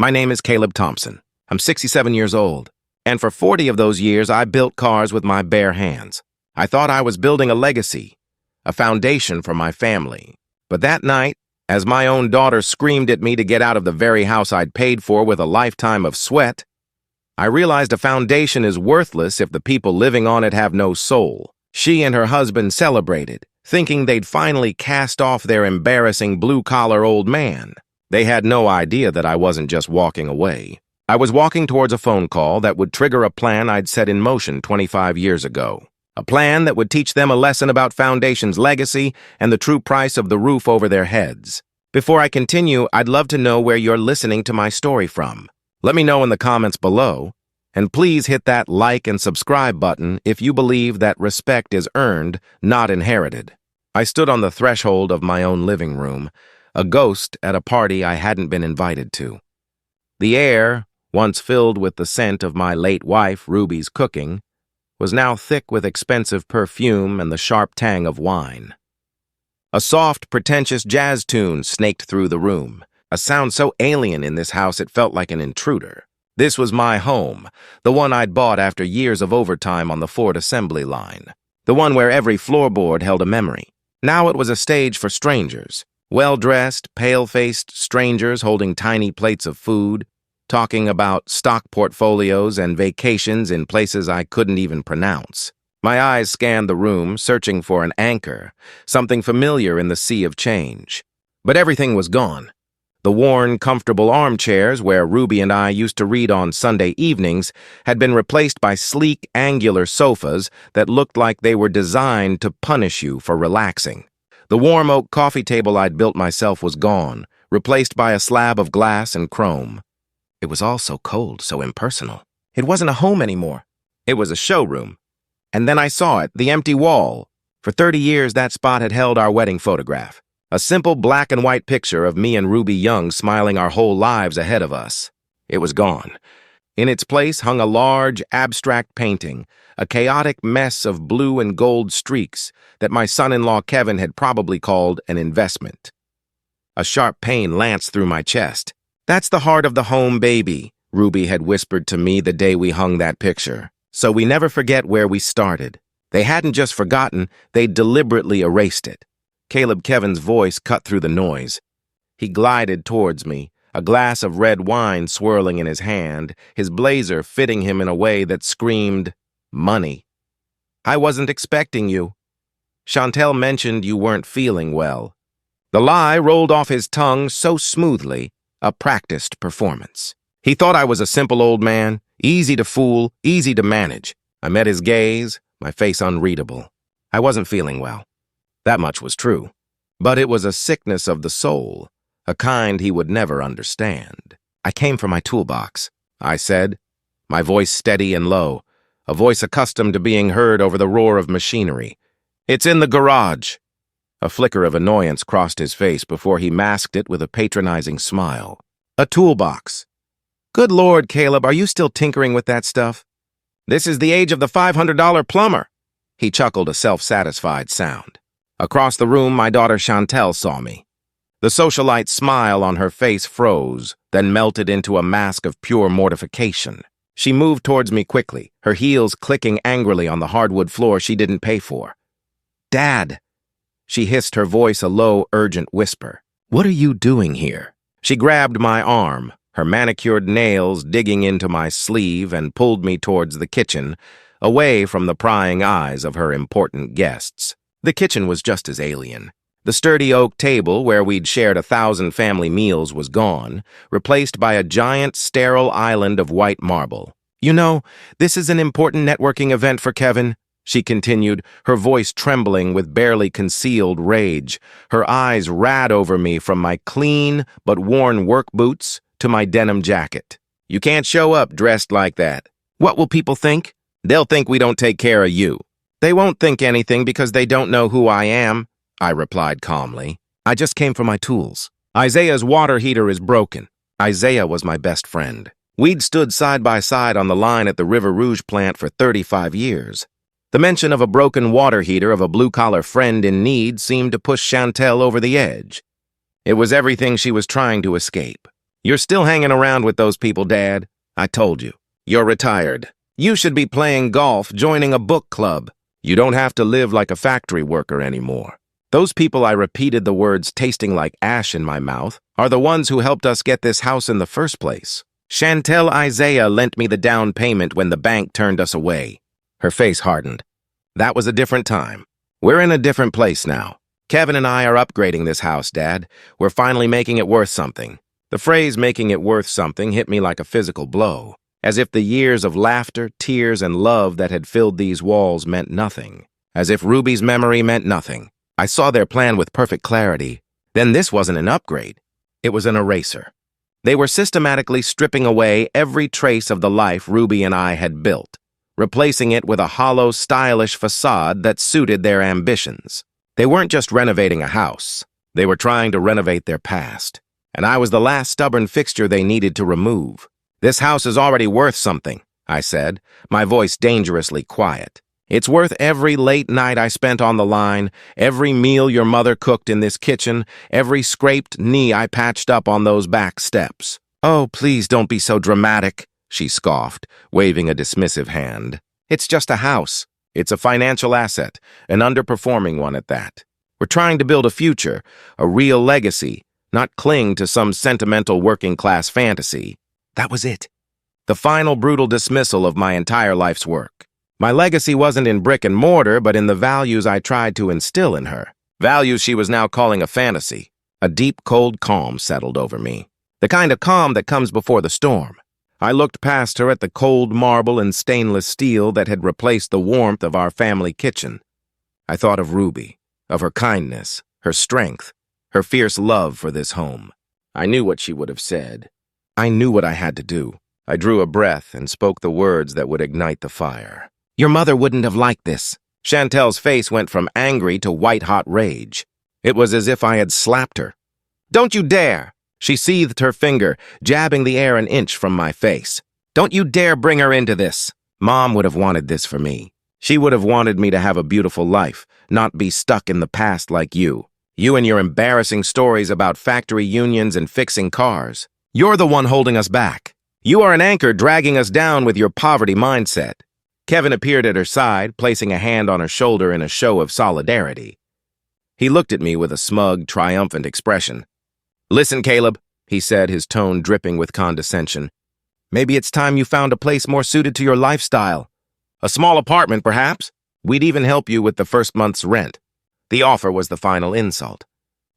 My name is Caleb Thompson. I'm 67 years old, and for 40 of those years, I built cars with my bare hands. I thought I was building a legacy, a foundation for my family. But that night, as my own daughter screamed at me to get out of the very house I'd paid for with a lifetime of sweat, I realized a foundation is worthless if the people living on it have no soul. She and her husband celebrated, thinking they'd finally cast off their embarrassing blue-collar old man. They had no idea that I wasn't just walking away. I was walking towards a phone call that would trigger a plan I'd set in motion 25 years ago. A plan that would teach them a lesson about Foundation's legacy and the true price of the roof over their heads. Before I continue, I'd love to know where you're listening to my story from. Let me know in the comments below, and please hit that like and subscribe button if you believe that respect is earned, not inherited. I stood on the threshold of my own living room, a ghost at a party I hadn't been invited to. The air, once filled with the scent of my late wife Ruby's cooking, was now thick with expensive perfume and the sharp tang of wine. A soft, pretentious jazz tune snaked through the room, a sound so alien in this house it felt like an intruder. This was my home, the one I'd bought after years of overtime on the Ford assembly line, the one where every floorboard held a memory. Now it was a stage for strangers, well-dressed, pale-faced strangers holding tiny plates of food, talking about stock portfolios and vacations in places I couldn't even pronounce. My eyes scanned the room, searching for an anchor, something familiar in the sea of change. But everything was gone. The worn, comfortable armchairs where Ruby and I used to read on Sunday evenings had been replaced by sleek, angular sofas that looked like they were designed to punish you for relaxing. The warm oak coffee table I'd built myself was gone, replaced by a slab of glass and chrome. It was all so cold, so impersonal. It wasn't a home anymore. It was a showroom. And then I saw it, the empty wall. For 30 years, that spot had held our wedding photograph. A simple black and white picture of me and Ruby Young smiling our whole lives ahead of us. It was gone. In its place hung a large, abstract painting, a chaotic mess of blue and gold streaks that my son-in-law Kevin had probably called an investment. A sharp pain lanced through my chest. "That's the heart of the home, baby," Ruby had whispered to me the day we hung that picture. So we never forget where we started. They hadn't just forgotten, they'd deliberately erased it. Caleb Kevin's voice cut through the noise. He glided towards me, a glass of red wine swirling in his hand, his blazer fitting him in a way that screamed, "Money." "I wasn't expecting you. Chantel mentioned you weren't feeling well." The lie rolled off his tongue so smoothly, a practiced performance. He thought I was a simple old man, easy to fool, easy to manage. I met his gaze, my face unreadable. I wasn't feeling well. That much was true. But it was a sickness of the soul, a kind he would never understand. "I came for my toolbox," I said, my voice steady and low, a voice accustomed to being heard over the roar of machinery. "It's in the garage." A flicker of annoyance crossed his face before he masked it with a patronizing smile. "A toolbox. Good Lord, Caleb, are you still tinkering with that stuff? This is the age of the $500 plumber." He chuckled a self-satisfied sound. Across the room, my daughter Chantel saw me. The socialite smile on her face froze, then melted into a mask of pure mortification. She moved towards me quickly, her heels clicking angrily on the hardwood floor she didn't pay for. "Dad," she hissed, her voice a low, urgent whisper. "What are you doing here?" She grabbed my arm, her manicured nails digging into my sleeve, and pulled me towards the kitchen, away from the prying eyes of her important guests. The kitchen was just as alien. The sturdy oak table where we'd shared 1,000 family meals was gone, replaced by a giant, sterile island of white marble. "You know, this is an important networking event for Kevin," she continued, her voice trembling with barely concealed rage, her eyes rad over me from my clean but worn work boots to my denim jacket. "You can't show up dressed like that. What will people think? They'll think we don't take care of you." "They won't think anything because they don't know who I am," I replied calmly. "I just came for my tools. Isaiah's water heater is broken." Isaiah was my best friend. We'd stood side by side on the line at the River Rouge plant for 35 years. The mention of a broken water heater of a blue-collar friend in need seemed to push Chantel over the edge. It was everything she was trying to escape. You're still hanging around with those people, Dad. I told you. You're retired. You should be playing golf, joining a book club. You don't have to live like a factory worker anymore. Those people, I repeated the words tasting like ash in my mouth, are the ones who helped us get this house in the first place. Chantel Isaiah lent me the down payment when the bank turned us away. Her face hardened. That was a different time. We're in a different place now. Kevin and I are upgrading this house, Dad. We're finally making it worth something. The phrase making it worth something hit me like a physical blow, as if the years of laughter, tears, and love that had filled these walls meant nothing, as if Ruby's memory meant nothing. I saw their plan with perfect clarity. Then this wasn't an upgrade. It was an eraser. They were systematically stripping away every trace of the life Ruby and I had built, replacing it with a hollow, stylish facade that suited their ambitions. They weren't just renovating a house. They were trying to renovate their past. And I was the last stubborn fixture they needed to remove. This house is already worth something, I said, my voice dangerously quiet. It's worth every late night I spent on the line, every meal your mother cooked in this kitchen, every scraped knee I patched up on those back steps. Oh, please don't be so dramatic, she scoffed, waving a dismissive hand. It's just a house. It's a financial asset, an underperforming one at that. We're trying to build a future, a real legacy, not cling to some sentimental working-class fantasy. That was it. The final brutal dismissal of my entire life's work. My legacy wasn't in brick and mortar, but in the values I tried to instill in her. Values she was now calling a fantasy. A deep, cold calm settled over me. The kind of calm that comes before the storm. I looked past her at the cold marble and stainless steel that had replaced the warmth of our family kitchen. I thought of Ruby, of her kindness, her strength, her fierce love for this home. I knew what she would have said. I knew what I had to do. I drew a breath and spoke the words that would ignite the fire. Your mother wouldn't have liked this. Chantel's face went from angry to white-hot rage. It was as if I had slapped her. Don't you dare! She seethed her finger, jabbing the air an inch from my face. Don't you dare bring her into this. Mom would have wanted this for me. She would have wanted me to have a beautiful life, not be stuck in the past like you. You and your embarrassing stories about factory unions and fixing cars. You're the one holding us back. You are an anchor dragging us down with your poverty mindset. Kevin appeared at her side, placing a hand on her shoulder in a show of solidarity. He looked at me with a smug, triumphant expression. Listen, Caleb, he said, his tone dripping with condescension. Maybe it's time you found a place more suited to your lifestyle. A small apartment, perhaps? We'd even help you with the first month's rent. The offer was the final insult.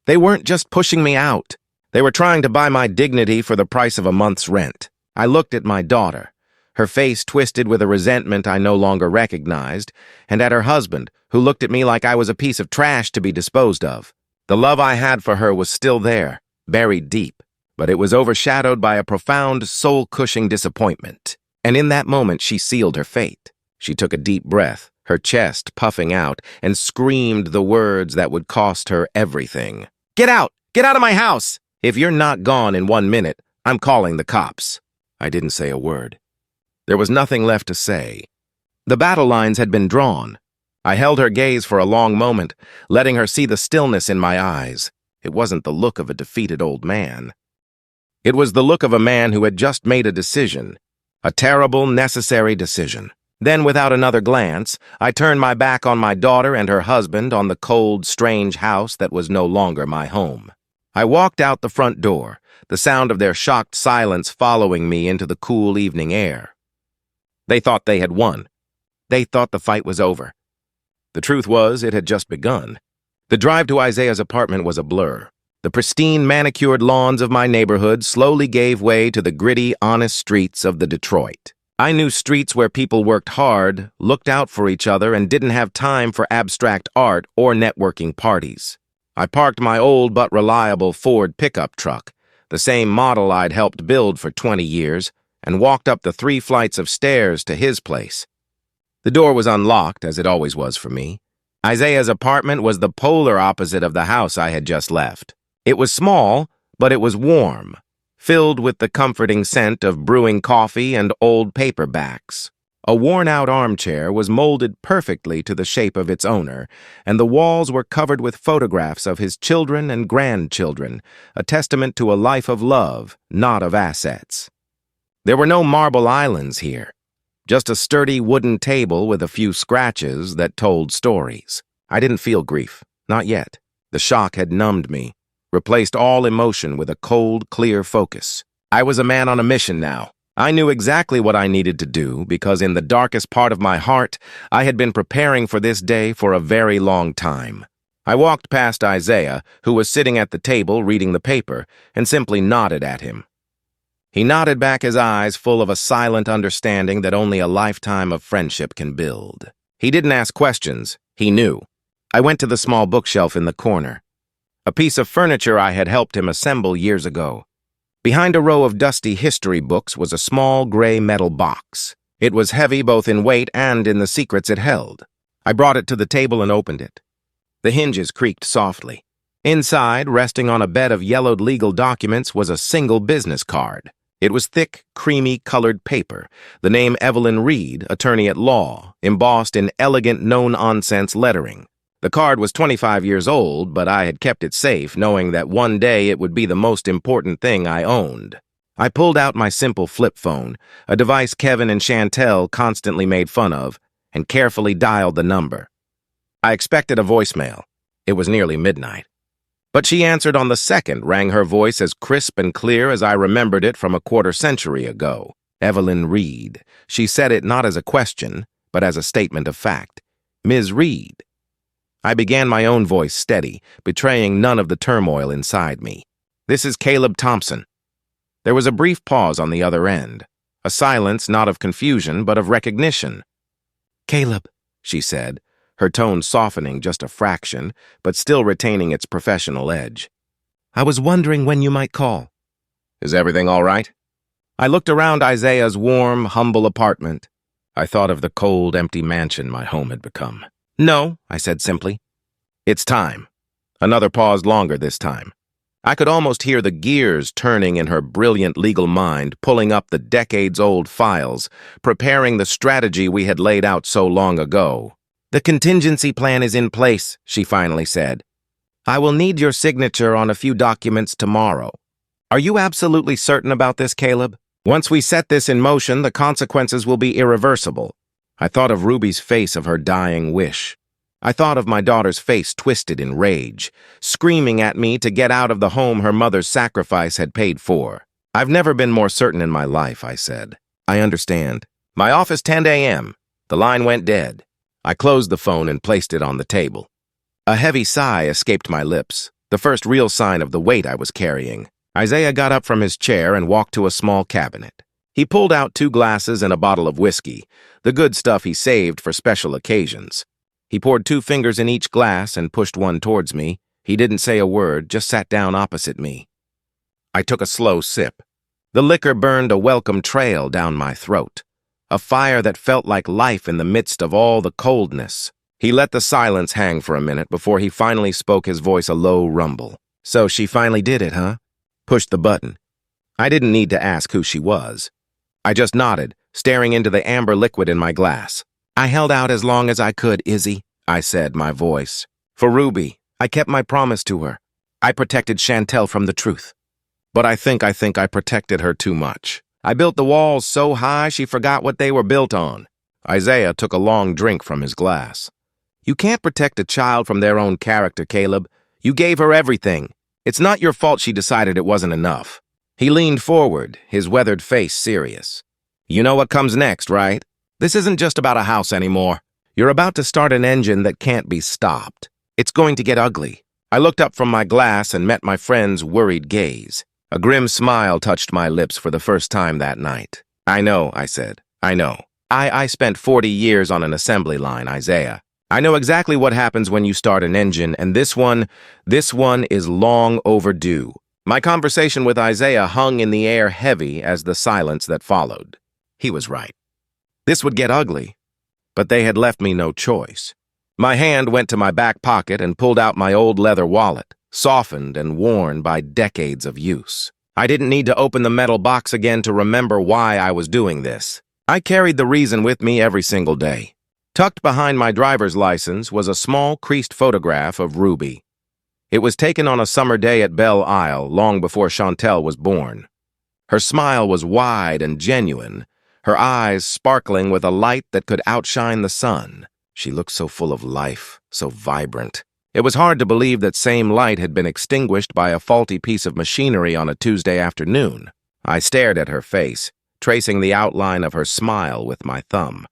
They weren't just pushing me out. They were trying to buy my dignity for the price of a month's rent. I looked at my daughter, her face twisted with a resentment I no longer recognized, and at her husband, who looked at me like I was a piece of trash to be disposed of. The love I had for her was still there, buried deep, but it was overshadowed by a profound, soul-crushing disappointment. And in that moment, she sealed her fate. She took a deep breath, her chest puffing out, and screamed the words that would cost her everything. Get out! Get out of my house! If you're not gone in 1 minute, I'm calling the cops. I didn't say a word. There was nothing left to say. The battle lines had been drawn. I held her gaze for a long moment, letting her see the stillness in my eyes. It wasn't the look of a defeated old man. It was the look of a man who had just made a decision, a terrible, necessary decision. Then, without another glance, I turned my back on my daughter and her husband on the cold, strange house that was no longer my home. I walked out the front door, the sound of their shocked silence following me into the cool evening air. They thought they had won. They thought the fight was over. The truth was, it had just begun. The drive to Isaiah's apartment was a blur. The pristine, manicured lawns of my neighborhood slowly gave way to the gritty, honest streets of the Detroit. I knew streets where people worked hard, looked out for each other, and didn't have time for abstract art or networking parties. I parked my old but reliable Ford pickup truck, the same model I'd helped build for 20 years, and walked up the 3 flights of stairs to his place. The door was unlocked, as it always was for me. Isaiah's apartment was the polar opposite of the house I had just left. It was small, but it was warm, filled with the comforting scent of brewing coffee and old paperbacks. A worn-out armchair was molded perfectly to the shape of its owner, and the walls were covered with photographs of his children and grandchildren, a testament to a life of love, not of assets. There were no marble islands here, just a sturdy wooden table with a few scratches that told stories. I didn't feel grief, not yet. The shock had numbed me, replaced all emotion with a cold, clear focus. I was a man on a mission now. I knew exactly what I needed to do because in the darkest part of my heart, I had been preparing for this day for a very long time. I walked past Isaiah, who was sitting at the table reading the paper, and simply nodded at him. He nodded back, his eyes full of a silent understanding that only a lifetime of friendship can build. He didn't ask questions. He knew. I went to the small bookshelf in the corner, a piece of furniture I had helped him assemble years ago. Behind a row of dusty history books was a small gray metal box. It was heavy both in weight and in the secrets it held. I brought it to the table and opened it. The hinges creaked softly. Inside, resting on a bed of yellowed legal documents, was a single business card. It was thick, creamy colored paper, the name Evelyn Reed, attorney at law, embossed in elegant no-nonsense lettering. The card was 25 years old, but I had kept it safe, knowing that one day it would be the most important thing I owned. I pulled out my simple flip phone, a device Kevin and Chantel constantly made fun of, and carefully dialed the number. I expected a voicemail. It was nearly midnight. But she answered on the second, rang her voice as crisp and clear as I remembered it from a quarter-century ago. Evelyn Reed. She said it not as a question, but as a statement of fact. Ms. Reed. I began my own voice steady, betraying none of the turmoil inside me. This is Caleb Thompson. There was a brief pause on the other end, a silence not of confusion but of recognition. Caleb, she said, her tone softening just a fraction, but still retaining its professional edge. I was wondering when you might call. Is everything all right? I looked around Isaiah's warm, humble apartment. I thought of the cold, empty mansion my home had become. No, I said simply. It's time. Another pause longer this time. I could almost hear the gears turning in her brilliant legal mind, pulling up the decades-old files, preparing the strategy we had laid out so long ago. The contingency plan is in place, she finally said. I will need your signature on a few documents tomorrow. Are you absolutely certain about this, Caleb? Once we set this in motion, the consequences will be irreversible. I thought of Ruby's face of her dying wish. I thought of my daughter's face twisted in rage, screaming at me to get out of the home her mother's sacrifice had paid for. I've never been more certain in my life, I said. I understand. My office 10 a.m. The line went dead. I closed the phone and placed it on the table. A heavy sigh escaped my lips, the first real sign of the weight I was carrying. Isaiah got up from his chair and walked to a small cabinet. He pulled out 2 glasses and a bottle of whiskey, the good stuff he saved for special occasions. He poured 2 fingers in each glass and pushed one towards me. He didn't say a word, just sat down opposite me. I took a slow sip. The liquor burned a welcome trail down my throat, a fire that felt like life in the midst of all the coldness. He let the silence hang for a minute before he finally spoke, his voice a low rumble. So she finally did it, huh? Pushed the button. I didn't need to ask who she was. I just nodded, staring into the amber liquid in my glass. I held out as long as I could, Izzy, I said, my voice. For Ruby, I kept my promise to her. I protected Chantel from the truth. But I think I protected her too much. I built the walls so high she forgot what they were built on. Isaiah took a long drink from his glass. You can't protect a child from their own character, Caleb. You gave her everything. It's not your fault she decided it wasn't enough. He leaned forward, his weathered face serious. You know what comes next, right? This isn't just about a house anymore. You're about to start an engine that can't be stopped. It's going to get ugly. I looked up from my glass and met my friend's worried gaze. A grim smile touched my lips for the first time that night. I know, I said. I know. I spent 40 years on an assembly line, Isaiah. I know exactly what happens when you start an engine, and this one is long overdue. My conversation with Isaiah hung in the air heavy as the silence that followed. He was right. This would get ugly, but they had left me no choice. My hand went to my back pocket and pulled out my old leather wallet, softened and worn by decades of use. I didn't need to open the metal box again to remember why I was doing this. I carried the reason with me every single day. Tucked behind my driver's license was a small, creased photograph of Ruby. It was taken on a summer day at Belle Isle, long before Chantel was born. Her smile was wide and genuine, her eyes sparkling with a light that could outshine the sun. She looked so full of life, so vibrant. It was hard to believe that same light had been extinguished by a faulty piece of machinery on a Tuesday afternoon. I stared at her face, tracing the outline of her smile with my thumb.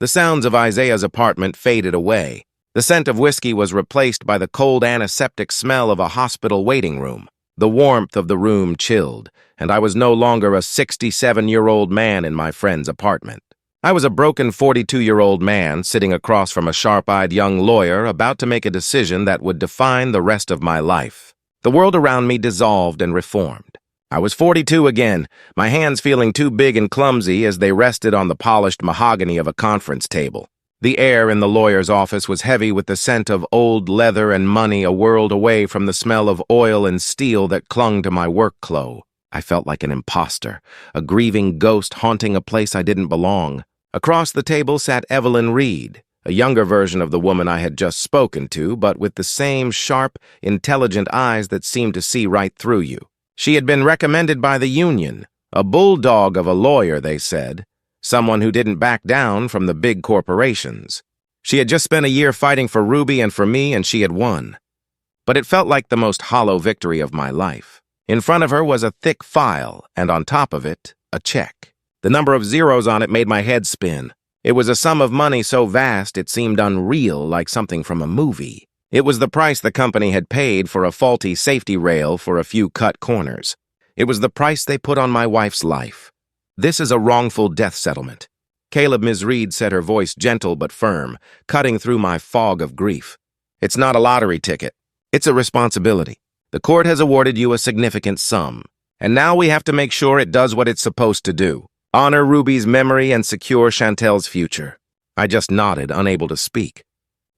The sounds of Isaiah's apartment faded away. The scent of whiskey was replaced by the cold antiseptic smell of a hospital waiting room. The warmth of the room chilled, and I was no longer a 67-year-old man in my friend's apartment. I was a broken 42-year-old man sitting across from a sharp-eyed young lawyer about to make a decision that would define the rest of my life. The world around me dissolved and reformed. I was 42 again, my hands feeling too big and clumsy as they rested on the polished mahogany of a conference table. The air in the lawyer's office was heavy with the scent of old leather and money, a world away from the smell of oil and steel that clung to my work clothes. I felt like an imposter, a grieving ghost haunting a place I didn't belong. Across the table sat Evelyn Reed, a younger version of the woman I had just spoken to, but with the same sharp, intelligent eyes that seemed to see right through you. She had been recommended by the union, a bulldog of a lawyer, they said, someone who didn't back down from the big corporations. She had just spent a year fighting for Ruby and for me, and she had won. But it felt like the most hollow victory of my life. In front of her was a thick file, and on top of it, a check. The number of zeros on it made my head spin. It was a sum of money so vast it seemed unreal, like something from a movie. It was the price the company had paid for a faulty safety rail for a few cut corners. It was the price they put on my wife's life. This is a wrongful death settlement. Caleb, Ms. Reed said, her voice gentle but firm, cutting through my fog of grief. It's not a lottery ticket. It's a responsibility. The court has awarded you a significant sum, and now we have to make sure it does what it's supposed to do. Honor Ruby's memory and secure Chantel's future. I just nodded, unable to speak.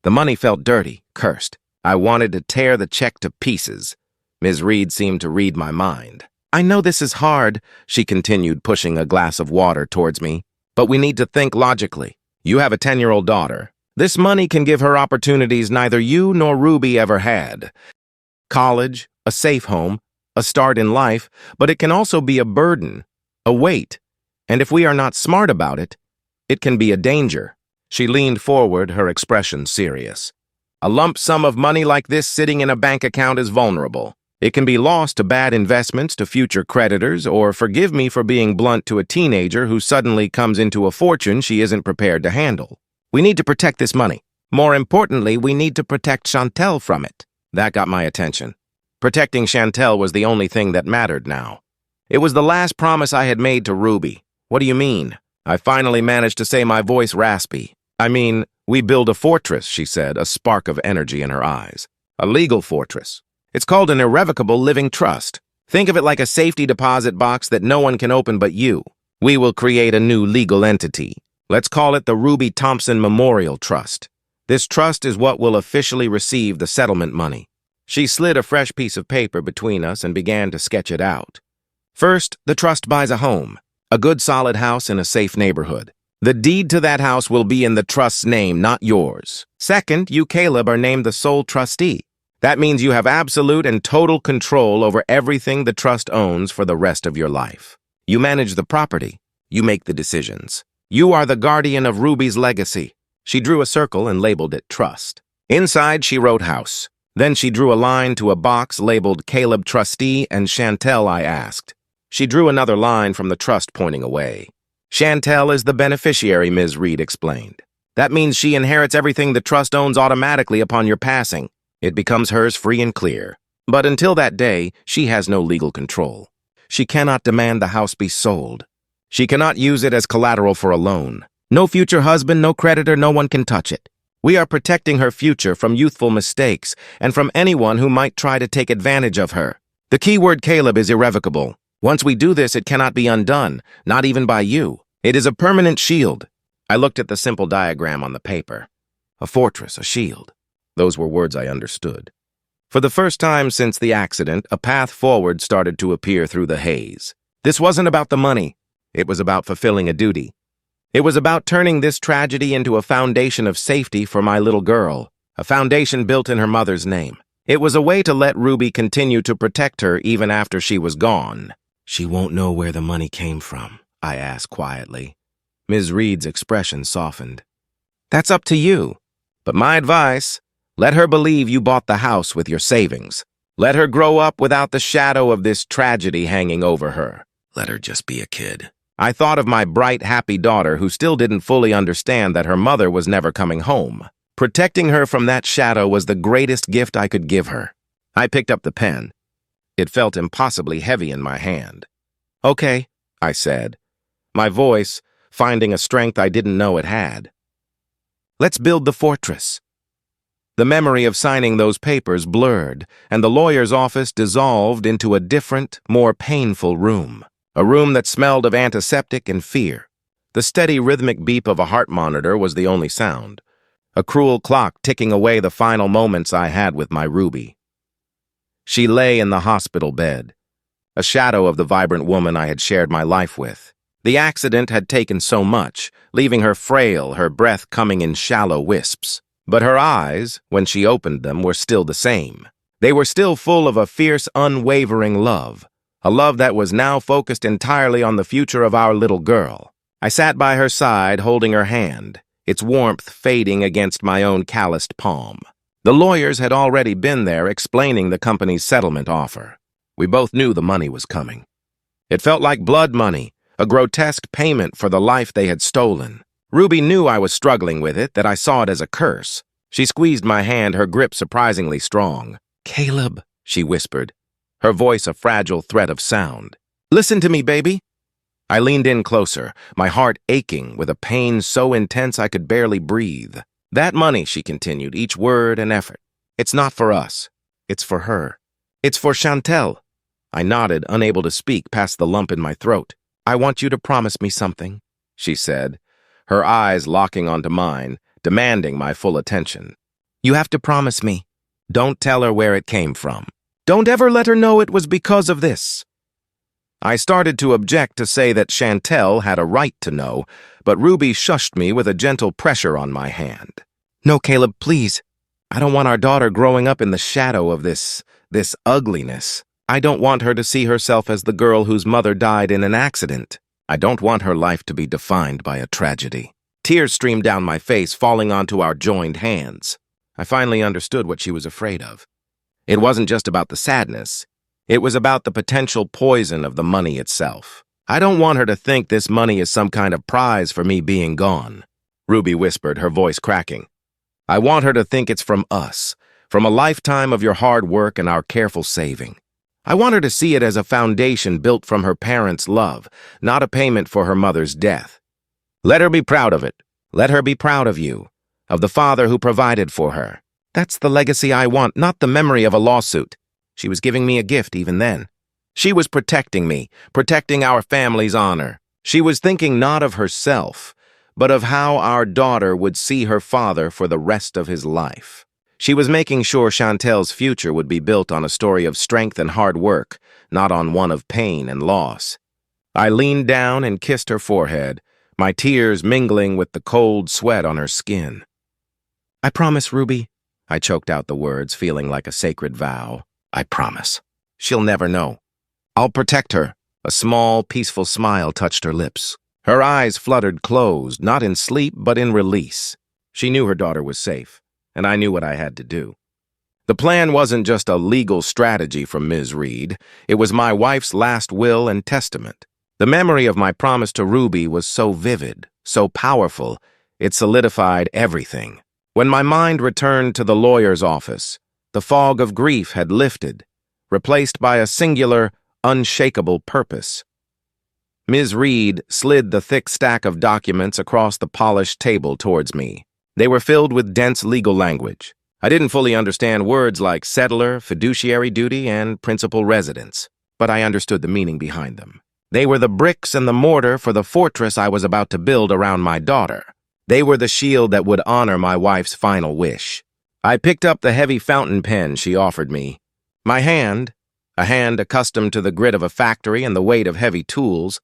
The money felt dirty, cursed. I wanted to tear the check to pieces. Ms. Reed seemed to read my mind. I know this is hard, she continued, pushing a glass of water towards me, but we need to think logically. You have a 10-year-old daughter. This money can give her opportunities neither you nor Ruby ever had. College, a safe home, a start in life, but it can also be a burden, a weight. And if we are not smart about it, it can be a danger. She leaned forward, her expression serious. A lump sum of money like this sitting in a bank account is vulnerable. It can be lost to bad investments, to future creditors, or, forgive me for being blunt, to a teenager who suddenly comes into a fortune she isn't prepared to handle. We need to protect this money. More importantly, we need to protect Chantel from it. That got my attention. Protecting Chantel was the only thing that mattered now. It was the last promise I had made to Ruby. What do you mean? I finally managed to say, my voice raspy. I mean, we build a fortress, she said, a spark of energy in her eyes. A legal fortress. It's called an irrevocable living trust. Think of it like a safety deposit box that no one can open but you. We will create a new legal entity. Let's call it the Ruby Thompson Memorial Trust. This trust is what will officially receive the settlement money. She slid a fresh piece of paper between us and began to sketch it out. First, the trust buys a home, a good solid house in a safe neighborhood. The deed to that house will be in the trust's name, not yours. Second, you, Caleb, are named the sole trustee. That means you have absolute and total control over everything the trust owns for the rest of your life. You manage the property. You make the decisions. You are the guardian of Ruby's legacy. She drew a circle and labeled it trust. Inside, she wrote house. Then she drew a line to a box labeled Caleb Trustee and Chantel, I asked. She drew another line from the trust pointing away. Chantel is the beneficiary, Ms. Reed explained. That means she inherits everything the trust owns automatically upon your passing. It becomes hers free and clear. But until that day, she has no legal control. She cannot demand the house be sold. She cannot use it as collateral for a loan. No future husband, no creditor, no one can touch it. We are protecting her future from youthful mistakes and from anyone who might try to take advantage of her. The key word, Caleb, is irrevocable. Once we do this, it cannot be undone, not even by you. It is a permanent shield. I looked at the simple diagram on the paper. A fortress, a shield. Those were words I understood. For the first time since the accident, a path forward started to appear through the haze. This wasn't about the money. It was about fulfilling a duty. It was about turning this tragedy into a foundation of safety for my little girl, a foundation built in her mother's name. It was a way to let Ruby continue to protect her even after she was gone. "She won't know where the money came from?" I asked quietly. Ms. Reed's expression softened. "That's up to you. But my advice, let her believe you bought the house with your savings. Let her grow up without the shadow of this tragedy hanging over her. Let her just be a kid." I thought of my bright, happy daughter who still didn't fully understand that her mother was never coming home. Protecting her from that shadow was the greatest gift I could give her. I picked up the pen. It felt impossibly heavy in my hand. "Okay," I said, my voice finding a strength I didn't know it had. "Let's build the fortress." The memory of signing those papers blurred, and the lawyer's office dissolved into a different, more painful room. A room that smelled of antiseptic and fear. The steady rhythmic beep of a heart monitor was the only sound. A cruel clock ticking away the final moments I had with my Ruby. She lay in the hospital bed, a shadow of the vibrant woman I had shared my life with. The accident had taken so much, leaving her frail, her breath coming in shallow wisps. But her eyes, when she opened them, were still the same. They were still full of a fierce, unwavering love. A love that was now focused entirely on the future of our little girl. I sat by her side, holding her hand, its warmth fading against my own calloused palm. The lawyers had already been there explaining the company's settlement offer. We both knew the money was coming. It felt like blood money, a grotesque payment for the life they had stolen. Ruby knew I was struggling with it, that I saw it as a curse. She squeezed my hand, her grip surprisingly strong. "Caleb," she whispered, her voice a fragile thread of sound. "Listen to me, baby." I leaned in closer, my heart aching with a pain so intense I could barely breathe. "That money," she continued, each word an effort. "It's not for us. It's for her. It's for Chantel." I nodded, unable to speak past the lump in my throat. "I want you to promise me something," she said, her eyes locking onto mine, demanding my full attention. "You have to promise me. Don't tell her where it came from. Don't ever let her know it was because of this." I started to object, to say that Chantel had a right to know, but Ruby shushed me with a gentle pressure on my hand. "No, Caleb, please. I don't want our daughter growing up in the shadow of this ugliness. I don't want her to see herself as the girl whose mother died in an accident. I don't want her life to be defined by a tragedy." Tears streamed down my face, falling onto our joined hands. I finally understood what she was afraid of. It wasn't just about the sadness. It was about the potential poison of the money itself. "I don't want her to think this money is some kind of prize for me being gone," Ruby whispered, her voice cracking. "I want her to think it's from us, from a lifetime of your hard work and our careful saving. I want her to see it as a foundation built from her parents' love, not a payment for her mother's death. Let her be proud of it. Let her be proud of you, of the father who provided for her. That's the legacy I want, not the memory of a lawsuit." She was giving me a gift even then. She was protecting me, protecting our family's honor. She was thinking not of herself, but of how our daughter would see her father for the rest of his life. She was making sure Chantel's future would be built on a story of strength and hard work, not on one of pain and loss. I leaned down and kissed her forehead, my tears mingling with the cold sweat on her skin. "I promise, Ruby." I choked out the words, feeling like a sacred vow. "I promise. She'll never know. I'll protect her." A small, peaceful smile touched her lips. Her eyes fluttered closed, not in sleep, but in release. She knew her daughter was safe, and I knew what I had to do. The plan wasn't just a legal strategy from Ms. Reed. It was my wife's last will and testament. The memory of my promise to Ruby was so vivid, so powerful, it solidified everything. When my mind returned to the lawyer's office, the fog of grief had lifted, replaced by a singular, unshakable purpose. Ms. Reed slid the thick stack of documents across the polished table towards me. They were filled with dense legal language. I didn't fully understand words like settler, fiduciary duty, and principal residence, but I understood the meaning behind them. They were the bricks and the mortar for the fortress I was about to build around my daughter. They were the shield that would honor my wife's final wish. I picked up the heavy fountain pen she offered me. My hand, a hand accustomed to the grit of a factory and the weight of heavy tools,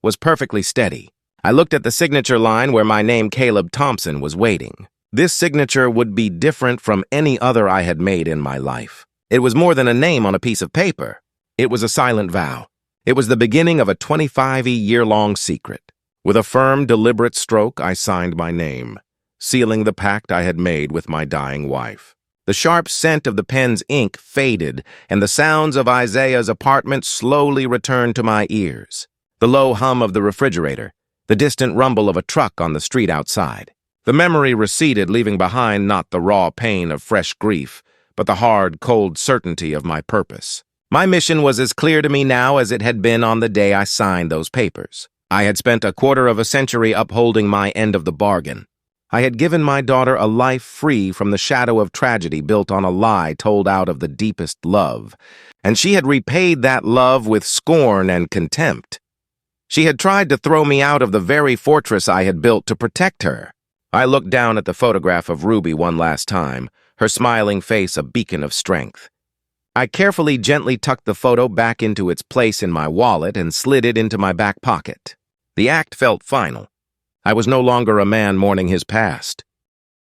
was perfectly steady. I looked at the signature line where my name Caleb Thompson was waiting. This signature would be different from any other I had made in my life. It was more than a name on a piece of paper. It was a silent vow. It was the beginning of a 25-year-long secret. With a firm, deliberate stroke, I signed my name, sealing the pact I had made with my dying wife. The sharp scent of the pen's ink faded, and the sounds of Isaiah's apartment slowly returned to my ears. The low hum of the refrigerator, the distant rumble of a truck on the street outside. The memory receded, leaving behind not the raw pain of fresh grief, but the hard, cold certainty of my purpose. My mission was as clear to me now as it had been on the day I signed those papers. I had spent a quarter of a century upholding my end of the bargain. I had given my daughter a life free from the shadow of tragedy built on a lie told out of the deepest love, and she had repaid that love with scorn and contempt. She had tried to throw me out of the very fortress I had built to protect her. I looked down at the photograph of Ruby one last time, her smiling face a beacon of strength. I carefully, gently tucked the photo back into its place in my wallet and slid it into my back pocket. The act felt final. I was no longer a man mourning his past.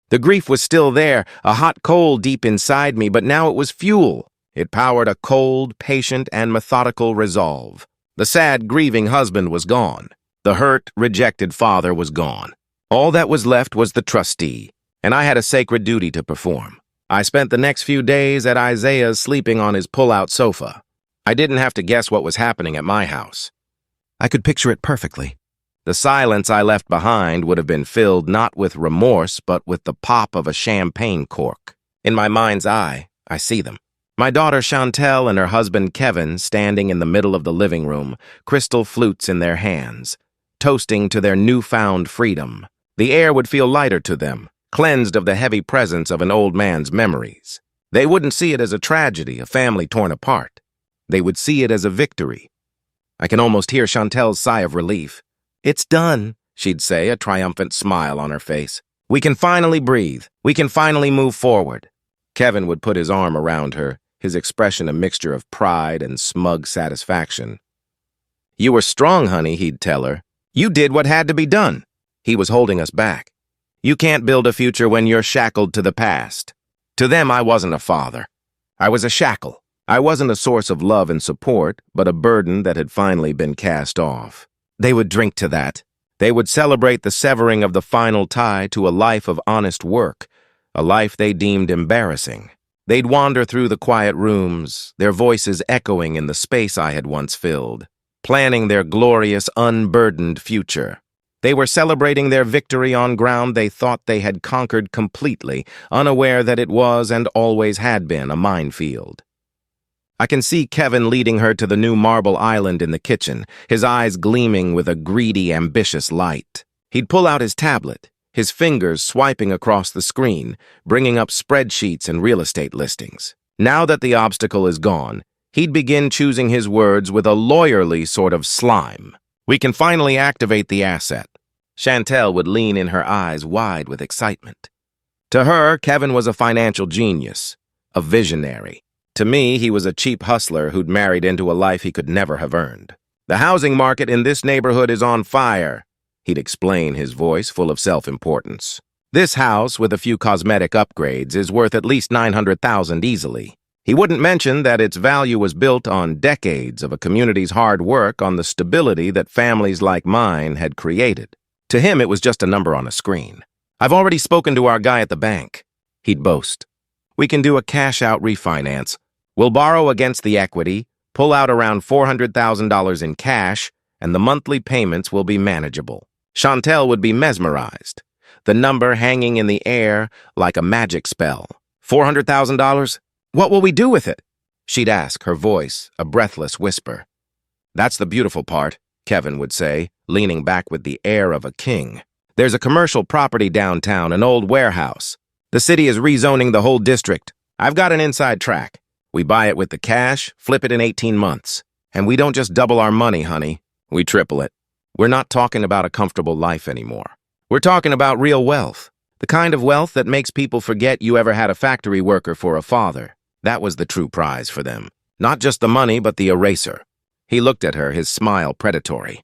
The grief was still there, a hot coal deep inside me, but now it was fuel. It powered a cold, patient, and methodical resolve. The sad, grieving husband was gone. The hurt, rejected father was gone. All that was left was the trustee, and I had a sacred duty to perform. I spent the next few days at Isaiah's sleeping on his pull-out sofa. I didn't have to guess what was happening at my house. I could picture it perfectly. The silence I left behind would have been filled not with remorse, but with the pop of a champagne cork. In my mind's eye, I see them. My daughter Chantel and her husband Kevin standing in the middle of the living room, crystal flutes in their hands, toasting to their newfound freedom. The air would feel lighter to them, cleansed of the heavy presence of an old man's memories. They wouldn't see it as a tragedy, a family torn apart. They would see it as a victory. I can almost hear Chantel's sigh of relief. "It's done," she'd say, a triumphant smile on her face. "We can finally breathe. We can finally move forward." Kevin would put his arm around her, his expression a mixture of pride and smug satisfaction. "You were strong, honey," he'd tell her. "You did what had to be done." He was holding us back. You can't build a future when you're shackled to the past. To them, I wasn't a father. I was a shackle. I wasn't a source of love and support, but a burden that had finally been cast off. They would drink to that. They would celebrate the severing of the final tie to a life of honest work, a life they deemed embarrassing. They'd wander through the quiet rooms, their voices echoing in the space I had once filled, planning their glorious, unburdened future. They were celebrating their victory on ground they thought they had conquered completely, unaware that it was and always had been a minefield. I can see Kevin leading her to the new marble island in the kitchen, his eyes gleaming with a greedy, ambitious light. He'd pull out his tablet, his fingers swiping across the screen, bringing up spreadsheets and real estate listings. Now that the obstacle is gone, he'd begin choosing his words with a lawyerly sort of slime. "We can finally activate the asset." Chantel would lean in, her eyes wide with excitement. To her, Kevin was a financial genius, a visionary. To me, he was a cheap hustler who'd married into a life he could never have earned. "The housing market in this neighborhood is on fire," he'd explain, his voice full of self-importance. "This house, with a few cosmetic upgrades, is worth at least $900,000 easily." He wouldn't mention that its value was built on decades of a community's hard work on the stability that families like mine had created. To him, it was just a number on a screen. "I've already spoken to our guy at the bank," he'd boast. "We can do a cash-out refinance. We'll borrow against the equity, pull out around $400,000 in cash, and the monthly payments will be manageable." Chantel would be mesmerized, the number hanging in the air like a magic spell. $400,000? What will we do with it? She'd ask, her voice a breathless whisper. "That's the beautiful part," Kevin would say, leaning back with the air of a king. "There's a commercial property downtown, an old warehouse. The city is rezoning the whole district. I've got an inside track. We buy it with the cash, flip it in 18 months. And we don't just double our money, honey. We triple it. We're not talking about a comfortable life anymore. We're talking about real wealth. The kind of wealth that makes people forget you ever had a factory worker for a father. That was the true prize for them. Not just the money, but the eraser." He looked at her, his smile predatory.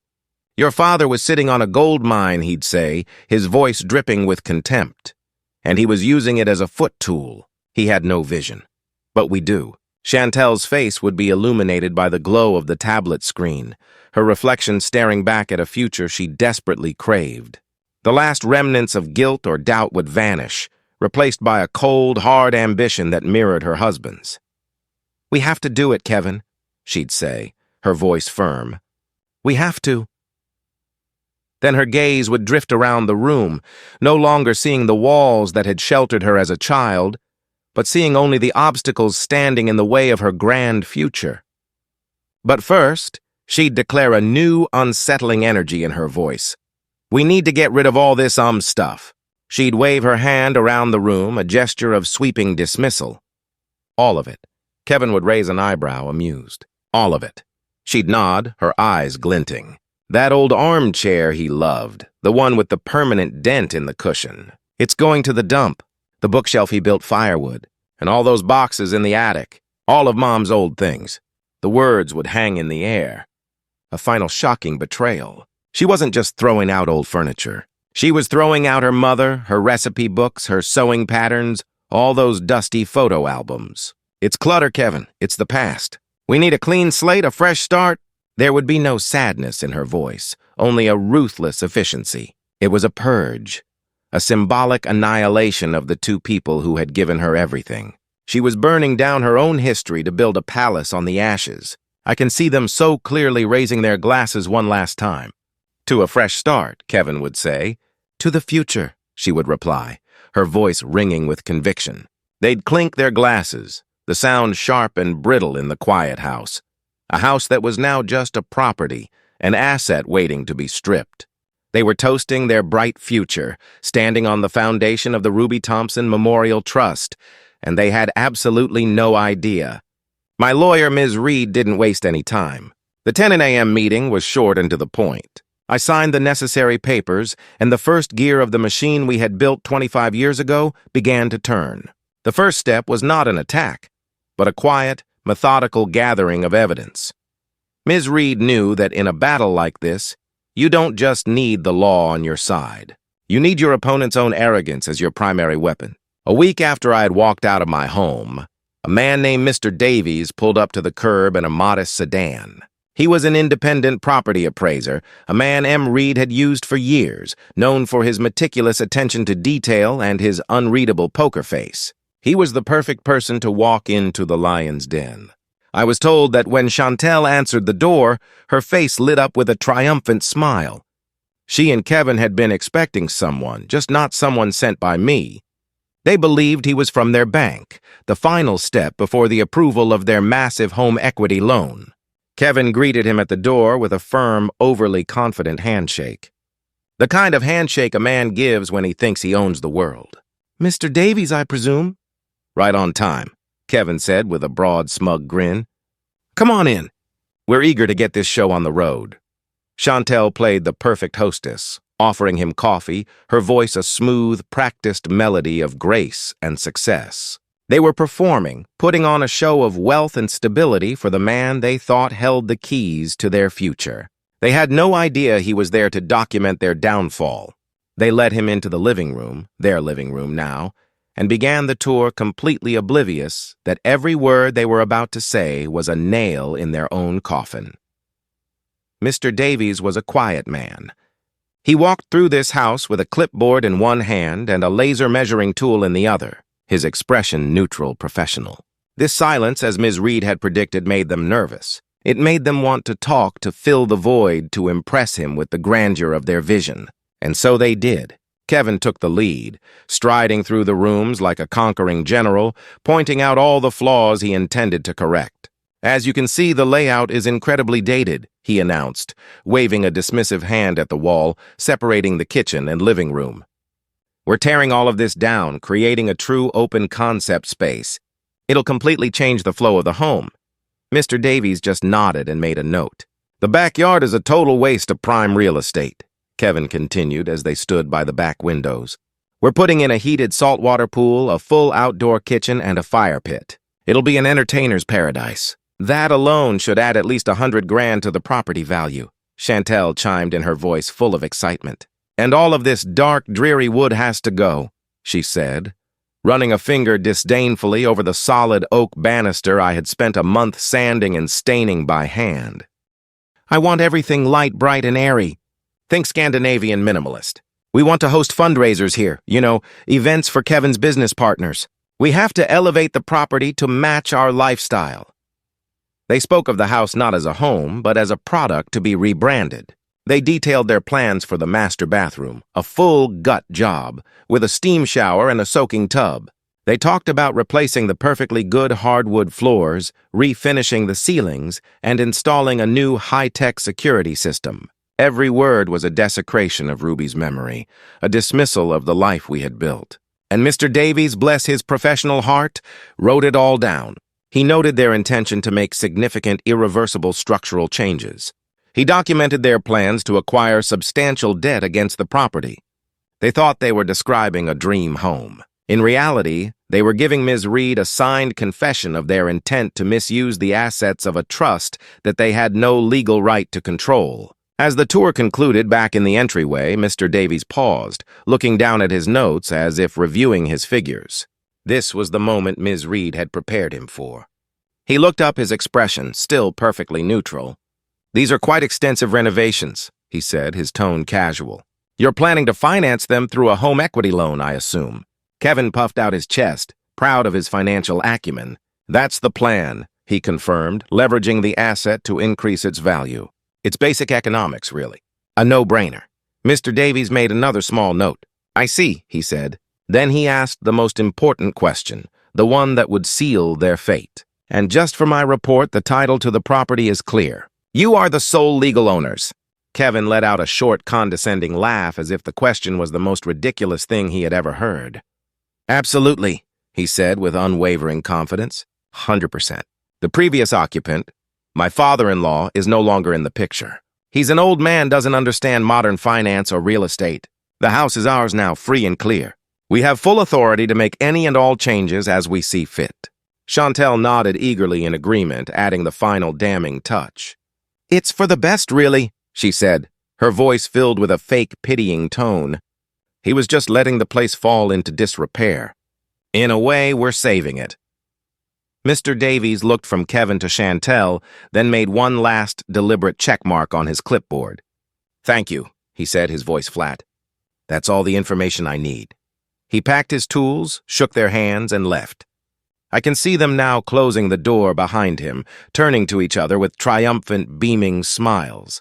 Your father was sitting on a gold mine, he'd say, his voice dripping with contempt. And he was using it as a foot tool. He had no vision. But we do. Chantel's face would be illuminated by the glow of the tablet screen, her reflection staring back at a future she desperately craved. The last remnants of guilt or doubt would vanish, replaced by a cold, hard ambition that mirrored her husband's. "We have to do it, Kevin," she'd say, her voice firm. "We have to." Then her gaze would drift around the room, no longer seeing the walls that had sheltered her as a child, but seeing only the obstacles standing in the way of her grand future. But first, she'd declare a new, unsettling energy in her voice. "We need to get rid of all this stuff." She'd wave her hand around the room, a gesture of sweeping dismissal. "All of it." Kevin would raise an eyebrow, amused. "All of it." She'd nod, her eyes glinting. "That old armchair he loved, the one with the permanent dent in the cushion. It's going to the dump. The bookshelf he built firewood, and all those boxes in the attic, all of Mom's old things." The words would hang in the air. A final shocking betrayal. She wasn't just throwing out old furniture. She was throwing out her mother, her recipe books, her sewing patterns, all those dusty photo albums. "It's clutter, Kevin. It's the past. We need a clean slate, a fresh start." There would be no sadness in her voice, only a ruthless efficiency. It was a purge, a symbolic annihilation of the two people who had given her everything. She was burning down her own history to build a palace on the ashes. I can see them so clearly raising their glasses one last time. "To a fresh start," Kevin would say. "To the future," she would reply, her voice ringing with conviction. They'd clink their glasses, the sound sharp and brittle in the quiet house. A house that was now just a property, an asset waiting to be stripped. They were toasting their bright future, standing on the foundation of the Ruby Thompson Memorial Trust, and they had absolutely no idea. My lawyer, Ms. Reed, didn't waste any time. The 10 a.m. meeting was short and to the point. I signed the necessary papers, and the first gear of the machine we had built 25 years ago began to turn. The first step was not an attack, but a quiet, methodical gathering of evidence. Ms. Reed knew that in a battle like this, you don't just need the law on your side. You need your opponent's own arrogance as your primary weapon. A week after I had walked out of my home, a man named Mr. Davies pulled up to the curb in a modest sedan. He was an independent property appraiser, a man M. Reed had used for years, known for his meticulous attention to detail and his unreadable poker face. He was the perfect person to walk into the lion's den. I was told that when Chantel answered the door, her face lit up with a triumphant smile. She and Kevin had been expecting someone, just not someone sent by me. They believed he was from their bank, the final step before the approval of their massive home equity loan. Kevin greeted him at the door with a firm, overly confident handshake. The kind of handshake a man gives when he thinks he owns the world. "Mr. Davies, I presume?" "Right on time," Kevin said with a broad, smug grin. "Come on in. We're eager to get this show on the road." Chantel played the perfect hostess, offering him coffee, her voice a smooth, practiced melody of grace and success. They were performing, putting on a show of wealth and stability for the man they thought held the keys to their future. They had no idea he was there to document their downfall. They led him into the living room, their living room now, and began the tour completely oblivious that every word they were about to say was a nail in their own coffin. Mr. Davies was a quiet man. He walked through this house with a clipboard in one hand and a laser measuring tool in the other, his expression neutral, professional. This silence, as Ms. Reed had predicted, made them nervous. It made them want to talk, to fill the void, to impress him with the grandeur of their vision. And so they did. Kevin took the lead, striding through the rooms like a conquering general, pointing out all the flaws he intended to correct. "As you can see, the layout is incredibly dated," he announced, waving a dismissive hand at the wall, separating the kitchen and living room. "We're tearing all of this down, creating a true open concept space. It'll completely change the flow of the home." Mr. Davies just nodded and made a note. "The backyard is a total waste of prime real estate," Kevin continued as they stood by the back windows. "We're putting in a heated saltwater pool, a full outdoor kitchen, and a fire pit. It'll be an entertainer's paradise. That alone should add at least $100,000 to the property value." Chantel chimed in, her voice full of excitement. "And all of this dark, dreary wood has to go," she said, running a finger disdainfully over the solid oak banister I had spent a month sanding and staining by hand. "I want everything light, bright, and airy. Think Scandinavian minimalist. We want to host fundraisers here, events for Kevin's business partners. We have to elevate the property to match our lifestyle." They spoke of the house not as a home, but as a product to be rebranded. They detailed their plans for the master bathroom, a full gut job, with a steam shower and a soaking tub. They talked about replacing the perfectly good hardwood floors, refinishing the ceilings, and installing a new high-tech security system. Every word was a desecration of Ruby's memory, a dismissal of the life we had built. And Mr. Davies, bless his professional heart, wrote it all down. He noted their intention to make significant, irreversible structural changes. He documented their plans to acquire substantial debt against the property. They thought they were describing a dream home. In reality, they were giving Ms. Reed a signed confession of their intent to misuse the assets of a trust that they had no legal right to control. As the tour concluded back in the entryway, Mr. Davies paused, looking down at his notes as if reviewing his figures. This was the moment Ms. Reed had prepared him for. He looked up, his expression still perfectly neutral. "These are quite extensive renovations," he said, his tone casual. "You're planning to finance them through a home equity loan, I assume." Kevin puffed out his chest, proud of his financial acumen. "That's the plan," he confirmed, leveraging the asset to increase its value. "It's basic economics, really. A no-brainer." Mr. Davies made another small note. "I see," he said. Then he asked the most important question, the one that would seal their fate. "And just for my report, the title to the property is clear. You are the sole legal owners." Kevin let out a short, condescending laugh as if the question was the most ridiculous thing he had ever heard. "Absolutely," he said with unwavering confidence. 100%. "The previous occupant, my father-in-law, is no longer in the picture. He's an old man, doesn't understand modern finance or real estate. The house is ours now, free and clear. We have full authority to make any and all changes as we see fit." Chantel nodded eagerly in agreement, adding the final damning touch. "It's for the best, really," she said, her voice filled with a fake, pitying tone. "He was just letting the place fall into disrepair. In a way, we're saving it." Mr. Davies looked from Kevin to Chantel, then made one last, deliberate checkmark on his clipboard. "Thank you," he said, his voice flat. "That's all the information I need." He packed his tools, shook their hands, and left. I can see them now closing the door behind him, turning to each other with triumphant, beaming smiles.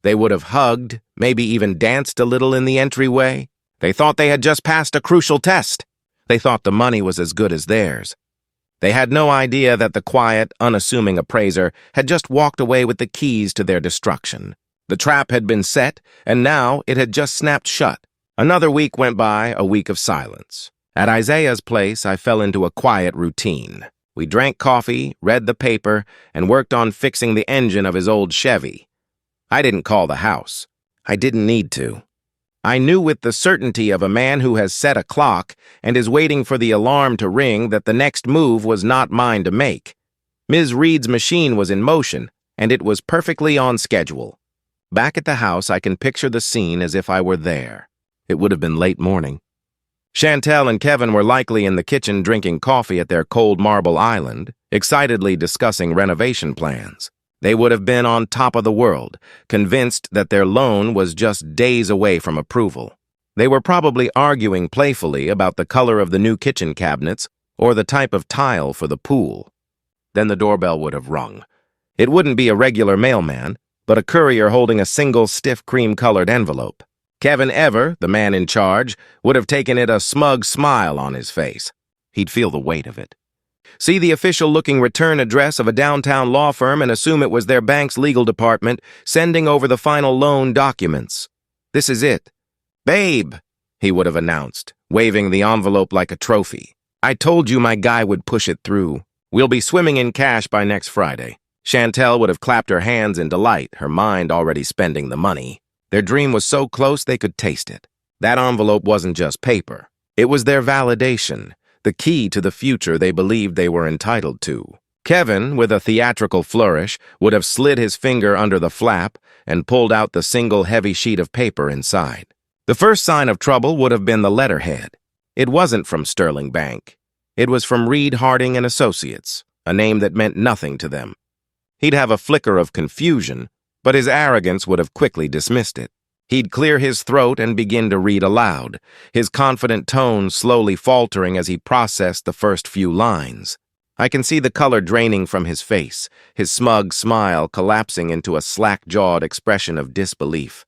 They would have hugged, maybe even danced a little in the entryway. They thought they had just passed a crucial test. They thought the money was as good as theirs. They had no idea that the quiet, unassuming appraiser had just walked away with the keys to their destruction. The trap had been set, and now it had just snapped shut. Another week went by, a week of silence. At Isaiah's place, I fell into a quiet routine. We drank coffee, read the paper, and worked on fixing the engine of his old Chevy. I didn't call the house. I didn't need to. I knew with the certainty of a man who has set a clock and is waiting for the alarm to ring that the next move was not mine to make. Ms. Reed's machine was in motion, and it was perfectly on schedule. Back at the house, I can picture the scene as if I were there. It would have been late morning. Chantel and Kevin were likely in the kitchen drinking coffee at their cold marble island, excitedly discussing renovation plans. They would have been on top of the world, convinced that their loan was just days away from approval. They were probably arguing playfully about the color of the new kitchen cabinets or the type of tile for the pool. Then the doorbell would have rung. It wouldn't be a regular mailman, but a courier holding a single stiff cream-colored envelope. Kevin Ever, the man in charge, would have taken it, a smug smile on his face. He'd feel the weight of it. See the official-looking return address of a downtown law firm and assume it was their bank's legal department sending over the final loan documents. "This is it. Babe," he would have announced, waving the envelope like a trophy. "I told you my guy would push it through. We'll be swimming in cash by next Friday." Chantel would have clapped her hands in delight, her mind already spending the money. Their dream was so close they could taste it. That envelope wasn't just paper. It was their validation, the key to the future they believed they were entitled to. Kevin, with a theatrical flourish, would have slid his finger under the flap and pulled out the single heavy sheet of paper inside. The first sign of trouble would have been the letterhead. It wasn't from Sterling Bank. It was from Reed Harding and Associates, a name that meant nothing to them. He'd have a flicker of confusion, but his arrogance would have quickly dismissed it. He'd clear his throat and begin to read aloud, his confident tone slowly faltering as he processed the first few lines. I can see the color draining from his face, his smug smile collapsing into a slack-jawed expression of disbelief.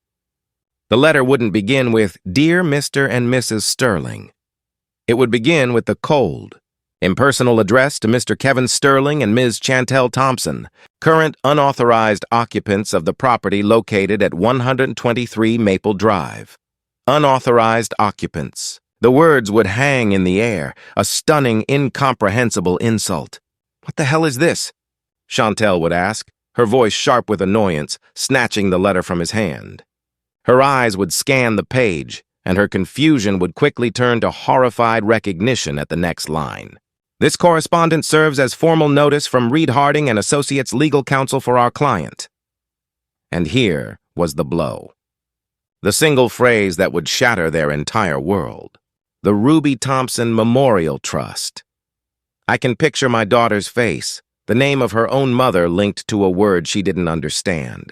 The letter wouldn't begin with, "Dear Mr. and Mrs. Sterling." It would begin with the cold, impersonal address to Mr. Kevin Sterling and Ms. Chantel Thompson, current unauthorized occupants of the property located at 123 Maple Drive. Unauthorized occupants. The words would hang in the air, a stunning, incomprehensible insult. "What the hell is this?" Chantel would ask, her voice sharp with annoyance, snatching the letter from his hand. Her eyes would scan the page, and her confusion would quickly turn to horrified recognition at the next line. "This correspondence serves as formal notice from Reed Harding and Associates Legal Counsel for our client." And here was the blow. The single phrase that would shatter their entire world. The Ruby Thompson Memorial Trust. I can picture my daughter's face, the name of her own mother linked to a word she didn't understand.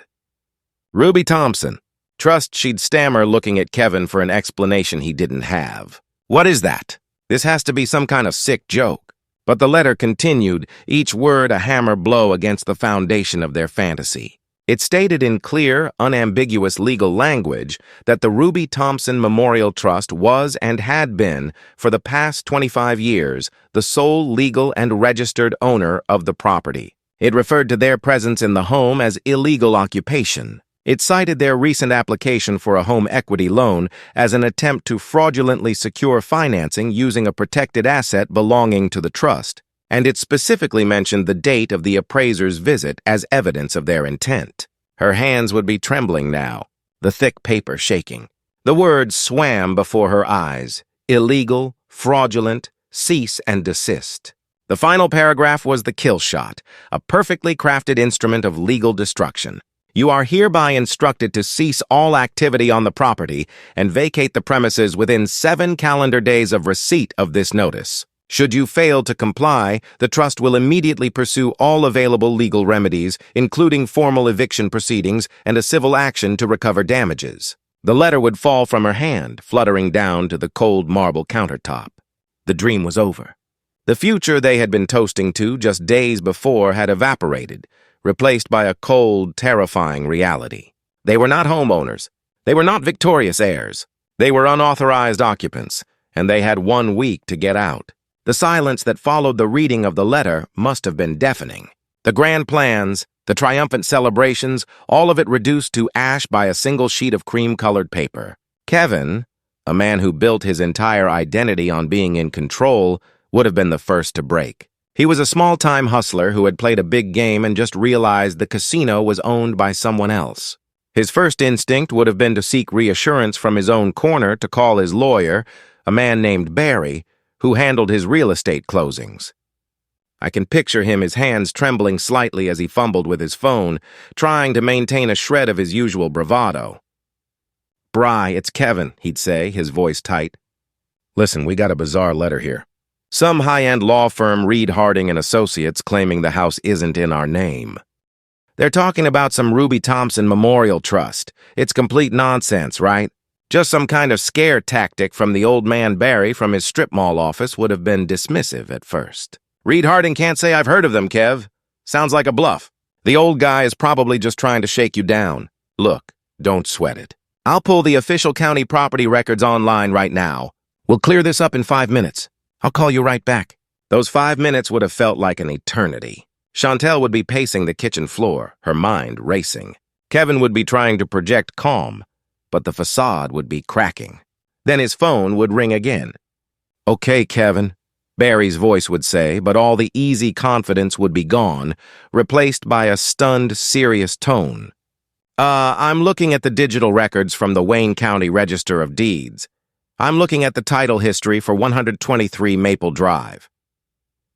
Ruby Thompson. Trust she'd stammer, looking at Kevin for an explanation he didn't have. "What is that? This has to be some kind of sick joke." But the letter continued, each word a hammer blow against the foundation of their fantasy. It stated in clear, unambiguous legal language that the Ruby Thompson Memorial Trust was and had been, for the past 25 years, the sole legal and registered owner of the property. It referred to their presence in the home as illegal occupation. It cited their recent application for a home equity loan as an attempt to fraudulently secure financing using a protected asset belonging to the trust, and it specifically mentioned the date of the appraiser's visit as evidence of their intent. Her hands would be trembling now, the thick paper shaking. The words swam before her eyes: illegal, fraudulent, cease and desist. The final paragraph was the kill shot, a perfectly crafted instrument of legal destruction. "You are hereby instructed to cease all activity on the property and vacate the premises within 7 calendar days of receipt of this notice. Should you fail to comply, the trust will immediately pursue all available legal remedies, including formal eviction proceedings and a civil action to recover damages." The letter would fall from her hand, fluttering down to the cold marble countertop. The dream was over. The future they had been toasting to just days before had evaporated, replaced by a cold, terrifying reality. They were not homeowners. They were not victorious heirs. They were unauthorized occupants, and they had 1 week to get out. The silence that followed the reading of the letter must have been deafening. The grand plans, the triumphant celebrations, all of it reduced to ash by a single sheet of cream-colored paper. Kevin, a man who built his entire identity on being in control, would have been the first to break. He was a small-time hustler who had played a big game and just realized the casino was owned by someone else. His first instinct would have been to seek reassurance from his own corner to call his lawyer, a man named Barry, who handled his real estate closings. I can picture him, his hands trembling slightly as he fumbled with his phone, trying to maintain a shred of his usual bravado. "Bri, it's Kevin," he'd say, his voice tight. "Listen, we got a bizarre letter here. Some high-end law firm, Reed Harding and Associates, claiming the house isn't in our name. They're talking about some Ruby Thompson Memorial Trust. It's complete nonsense, right? Just some kind of scare tactic from the old man Barry from his strip mall office would have been dismissive at first. Reed Harding can't say I've heard of them, Kev. Sounds like a bluff. The old guy is probably just trying to shake you down. Look, don't sweat it. I'll pull the official county property records online right now. We'll clear this up in 5 minutes. I'll call you right back." Those 5 minutes would have felt like an eternity. Chantel would be pacing the kitchen floor, her mind racing. Kevin would be trying to project calm, but the facade would be cracking. Then his phone would ring again. "Okay, Kevin," Barry's voice would say, but all the easy confidence would be gone, replaced by a stunned, serious tone. I'm looking at the digital records from the Wayne County Register of Deeds. I'm looking at the title history for 123 Maple Drive."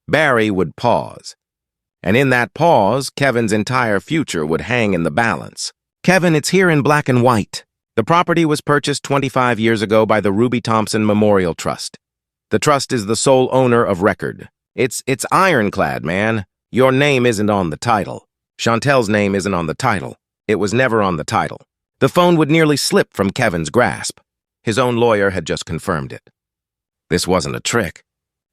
Barry would pause. And in that pause, Kevin's entire future would hang in the balance. Kevin, it's here in black and white. The property was purchased 25 years ago by the Ruby Thompson Memorial Trust. The trust is the sole owner of record. It's ironclad, man. Your name isn't on the title. Chantel's name isn't on the title. It was never on the title. The phone would nearly slip from Kevin's grasp. His own lawyer had just confirmed it. This wasn't a trick.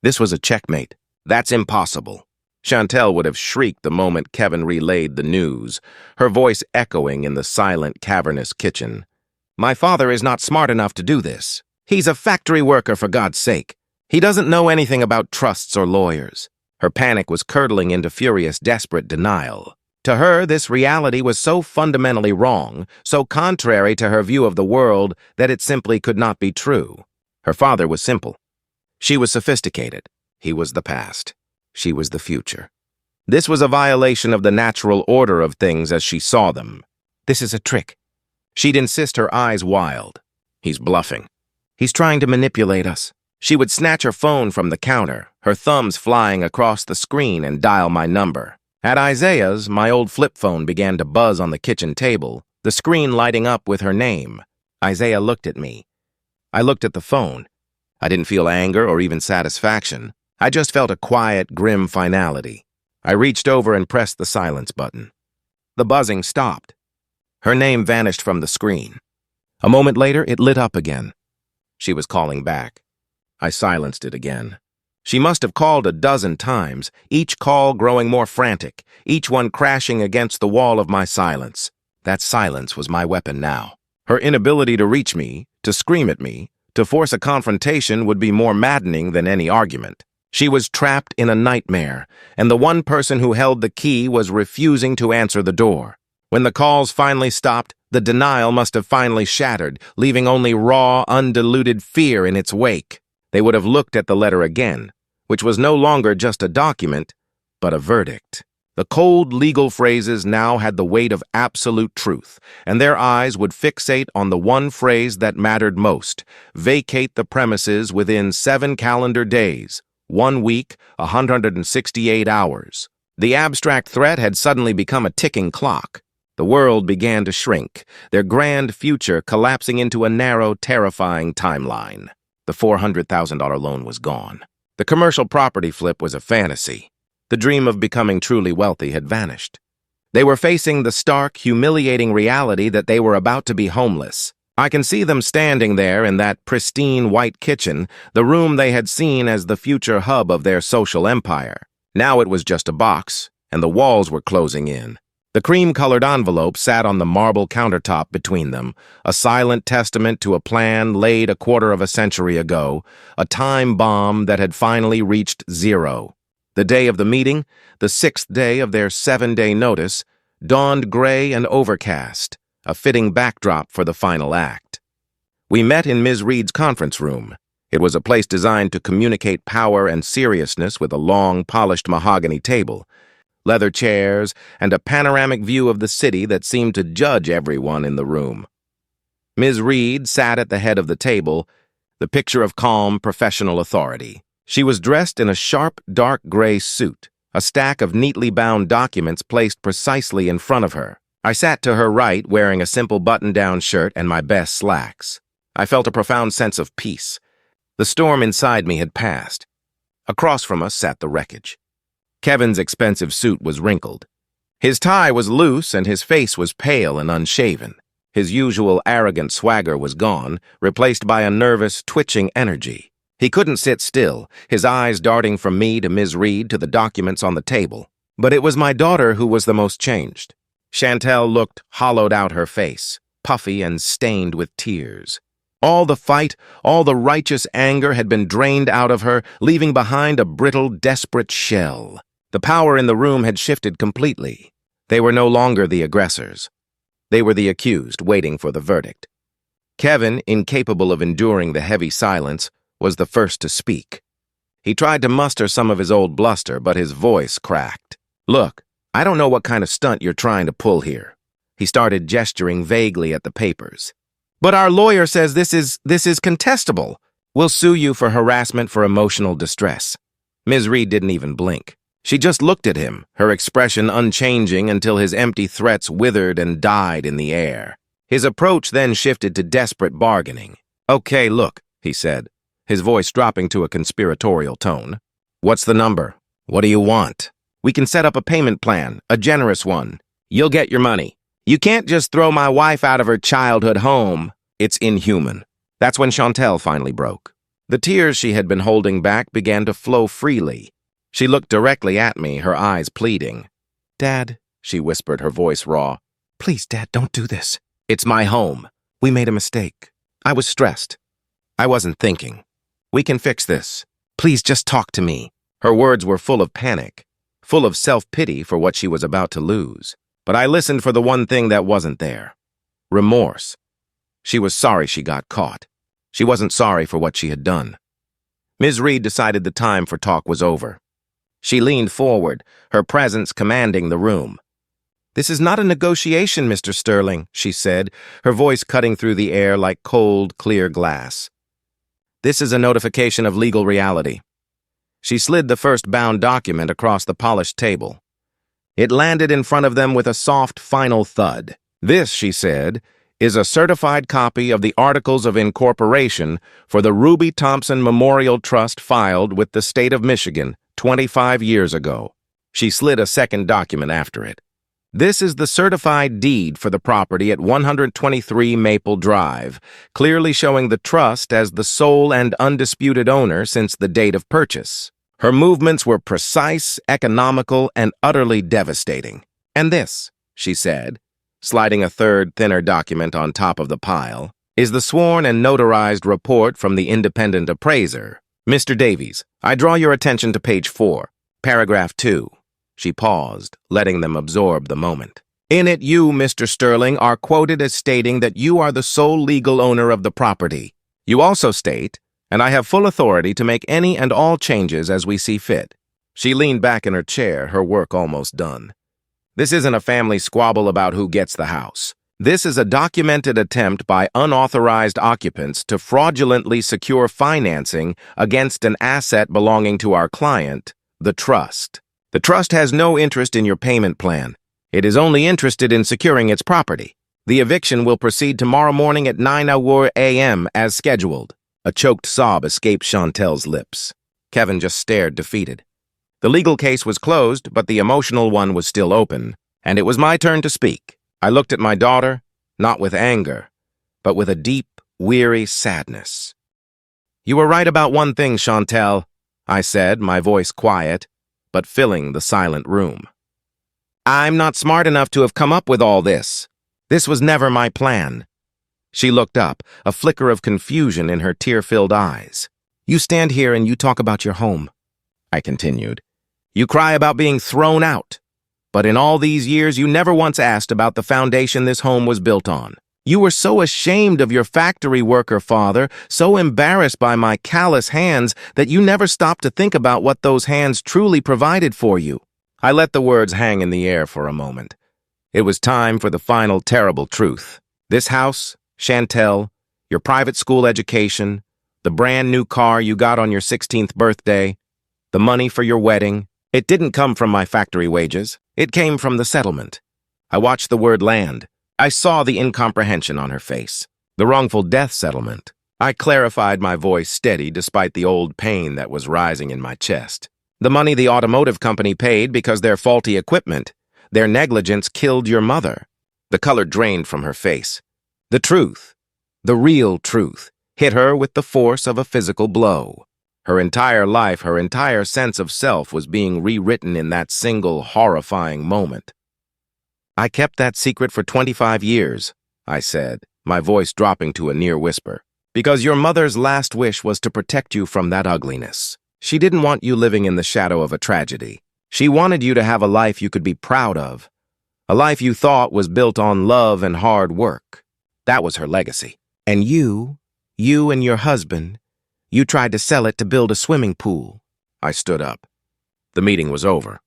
This was a checkmate. That's impossible. Chantel would have shrieked the moment Kevin relayed the news, her voice echoing in the silent, cavernous kitchen. My father is not smart enough to do this. He's a factory worker, for God's sake. He doesn't know anything about trusts or lawyers. Her panic was curdling into furious, desperate denial. To her, this reality was so fundamentally wrong, so contrary to her view of the world, that it simply could not be true. Her father was simple. She was sophisticated. He was the past. She was the future. This was a violation of the natural order of things as she saw them. This is a trick. She'd insist, her eyes wild. He's bluffing. He's trying to manipulate us. She would snatch her phone from the counter, her thumbs flying across the screen, and dial my number. At Isaiah's, my old flip phone began to buzz on the kitchen table, the screen lighting up with her name. Isaiah looked at me. I looked at the phone. I didn't feel anger or even satisfaction. I just felt a quiet, grim finality. I reached over and pressed the silence button. The buzzing stopped. Her name vanished from the screen. A moment later, it lit up again. She was calling back. I silenced it again. She must have called a dozen times, each call growing more frantic, each one crashing against the wall of my silence. That silence was my weapon now. Her inability to reach me, to scream at me, to force a confrontation would be more maddening than any argument. She was trapped in a nightmare, and the one person who held the key was refusing to answer the door. When the calls finally stopped, the denial must have finally shattered, leaving only raw, undiluted fear in its wake. They would have looked at the letter again, which was no longer just a document, but a verdict. The cold legal phrases now had the weight of absolute truth, and their eyes would fixate on the one phrase that mattered most: vacate the premises within 7 calendar days, 1 week, 168 hours. The abstract threat had suddenly become a ticking clock. The world began to shrink, their grand future collapsing into a narrow, terrifying timeline. The $400,000 loan was gone. The commercial property flip was a fantasy. The dream of becoming truly wealthy had vanished. They were facing the stark, humiliating reality that they were about to be homeless. I can see them standing there in that pristine white kitchen, the room they had seen as the future hub of their social empire. Now it was just a box, and the walls were closing in. The cream-colored envelope sat on the marble countertop between them, a silent testament to a plan laid a quarter of a century ago, a time bomb that had finally reached zero. The day of the meeting, the 6th day of their 7-day notice, dawned gray and overcast, a fitting backdrop for the final act. We met in Ms. Reed's conference room. It was a place designed to communicate power and seriousness with a long, polished mahogany table, leather chairs, and a panoramic view of the city that seemed to judge everyone in the room. Ms. Reed sat at the head of the table, the picture of calm, professional authority. She was dressed in a sharp, dark gray suit, a stack of neatly bound documents placed precisely in front of her. I sat to her right, wearing a simple button-down shirt and my best slacks. I felt a profound sense of peace. The storm inside me had passed. Across from us sat the wreckage. Kevin's expensive suit was wrinkled. His tie was loose and his face was pale and unshaven. His usual arrogant swagger was gone, replaced by a nervous, twitching energy. He couldn't sit still, his eyes darting from me to Ms. Reed to the documents on the table. But it was my daughter who was the most changed. Chantel looked, hollowed out her face, puffy and stained with tears. All the fight, all the righteous anger had been drained out of her, leaving behind a brittle, desperate shell. The power in the room had shifted completely. They were no longer the aggressors. They were the accused, waiting for the verdict. Kevin, incapable of enduring the heavy silence, was the first to speak. He tried to muster some of his old bluster, but his voice cracked. Look, I don't know what kind of stunt you're trying to pull here. He started gesturing vaguely at the papers. But our lawyer says this is contestable. We'll sue you for harassment for emotional distress. Ms. Reed didn't even blink. She just looked at him, her expression unchanging until his empty threats withered and died in the air. His approach then shifted to desperate bargaining. "Okay, look," he said, his voice dropping to a conspiratorial tone. "What's the number? What do you want? We can set up a payment plan, a generous one. You'll get your money. You can't just throw my wife out of her childhood home. It's inhuman." That's when Chantel finally broke. The tears she had been holding back began to flow freely. She looked directly at me, her eyes pleading. "Dad," she whispered, her voice raw. "Please, Dad, don't do this. It's my home. We made a mistake. I was stressed. I wasn't thinking. We can fix this. Please just talk to me." Her words were full of panic, full of self-pity for what she was about to lose. But I listened for the one thing that wasn't there. Remorse. She was sorry she got caught. She wasn't sorry for what she had done. Ms. Reed decided the time for talk was over. She leaned forward, her presence commanding the room. "This is not a negotiation, Mr. Sterling," she said, her voice cutting through the air like cold, clear glass. "This is a notification of legal reality." She slid the first bound document across the polished table. It landed in front of them with a soft, final thud. "This," she said, "is a certified copy of the Articles of Incorporation for the Ruby Thompson Memorial Trust filed with the state of Michigan 25 years ago." She slid a second document after it. "This is the certified deed for the property at 123 Maple Drive, clearly showing the trust as the sole and undisputed owner since the date of purchase." Her movements were precise, economical, and utterly devastating. "And this," she said, sliding a third, thinner document on top of the pile, "is the sworn and notarized report from the independent appraiser. Mr. Davies, I draw your attention to page 4, paragraph 2. She paused, letting them absorb the moment. "In it, you, Mr. Sterling, are quoted as stating that you are the sole legal owner of the property. You also state, and I have full authority to make any and all changes as we see fit." She leaned back in her chair, her work almost done. "This isn't a family squabble about who gets the house. This is a documented attempt by unauthorized occupants to fraudulently secure financing against an asset belonging to our client, the trust. The trust has no interest in your payment plan. It is only interested in securing its property. The eviction will proceed tomorrow morning at 9 a.m. as scheduled." A choked sob escaped Chantel's lips. Kevin just stared defeated. The legal case was closed, but the emotional one was still open, and it was my turn to speak. I looked at my daughter, not with anger, but with a deep, weary sadness. "You were right about one thing, Chantel," I said, my voice quiet, but filling the silent room. "I'm not smart enough to have come up with all this. This was never my plan." She looked up, a flicker of confusion in her tear-filled eyes. "You stand here and you talk about your home," I continued. "You cry about being thrown out. But in all these years, you never once asked about the foundation this home was built on. You were so ashamed of your factory worker father, so embarrassed by my callous hands, that you never stopped to think about what those hands truly provided for you." I let the words hang in the air for a moment. It was time for the final terrible truth. This house, Chantel, your private school education, the brand new car you got on your 16th birthday, the money for your wedding, it didn't come from my factory wages. It came from the settlement. I watched the word land. I saw the incomprehension on her face. The wrongful death settlement. I clarified, my voice steady despite the old pain that was rising in my chest. The money the automotive company paid because their faulty equipment, their negligence killed your mother. The color drained from her face. The truth, the real truth, hit her with the force of a physical blow. Her entire life, her entire sense of self was being rewritten in that single horrifying moment. "I kept that secret for 25 years, I said, my voice dropping to a near whisper, "because your mother's last wish was to protect you from that ugliness. She didn't want you living in the shadow of a tragedy. She wanted you to have a life you could be proud of, a life you thought was built on love and hard work. That was her legacy. And you and your husband, you tried to sell it to build a swimming pool." I stood up. The meeting was over.